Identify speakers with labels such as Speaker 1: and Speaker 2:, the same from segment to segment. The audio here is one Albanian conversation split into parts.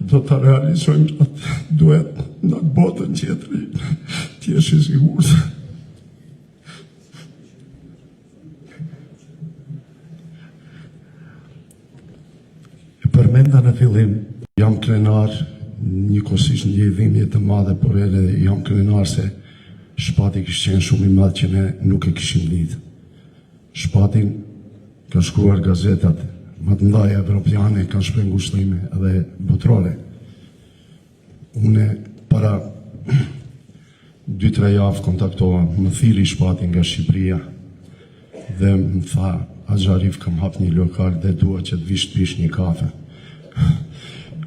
Speaker 1: do të realizojmë atë duhet në botën tjetëri, t'jesh i sigurt. E përmenda në fillim, jam krenar, njëkohësisht një dhimbje të madhe, por edhe jam krenar se Shpati kishte qenë shumë i madh që ne nuk e kishim ditë. Shpatin ka shkruar gazetat më të mëdha evropiane, kanë shpreh ngushëllime edhe botërore. Unë para 2-3 javë kontaktova, më thiri Shpati nga Shqipëria dhe më tha, Axharif, kam hap një lokal dhe dua që të vish të pish një kafe.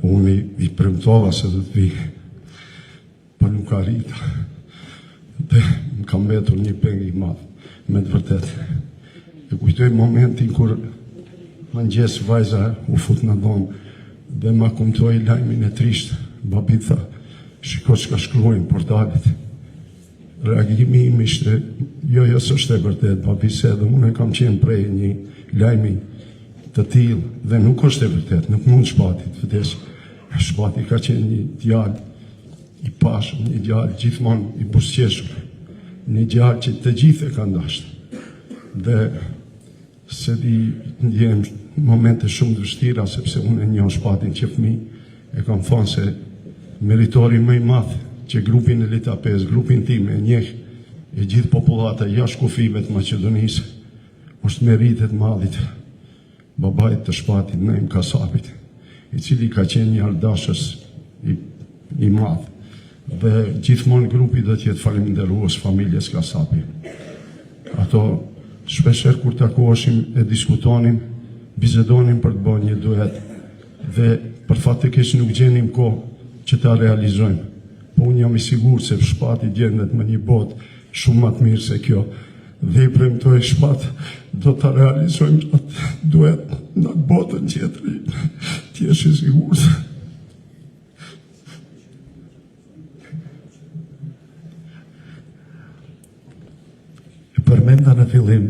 Speaker 1: Unë i premtova se do të vi, por nuk arrita. Dhe më kam mbetur një peng i madh, me të vërtet. E kujtoj momentin kur mëngjes vajza u fut në dhomë dhe ma kumtoi lajmin e trisht. Babi tha, shiko çka shkruajnë portalet. Reagimi im ishte, jo s'është e vërtet, babi, se edhe unë kam qenë prej një lajmi të tillë dhe nuk është e vërtet, nuk mund Shpati të vdesë. Shpati ka qenë një djalë i pashëm, një djalë gjithmonë i buzëqeshur, një djalë që të gjithë e kanë dashur. Dhe se di ndjem momente shumë të vështira, sepse unë e njoh Shpatin që fëmijë, e kam thënë se meritori më i madh që grupi në Elita 5, grupin tim e njeh e gjithë popullata jashtë kufive të Maqedonisë, është meritet madhit babait të Shpatit, Naim Kasapit, i cili ka qenë një ardashës i madh. Dhe gjithmonë grupi do t'jetë falemiderues familjes Kasapi. Ato shpesher kur takoheshim e diskutonim, bizedonim për të bërë një duet dhe për fat të keq nuk gjenim kohë që ta realizojmë. Po unë jam i sigurt se Shpati gjendet me një botë shumë më të mirë se kjo. Dhe i premtoj Shpat, do ta realizojmë atë duet në botën tjetëri, t'jesh i sigurt. Përmenda në fillim,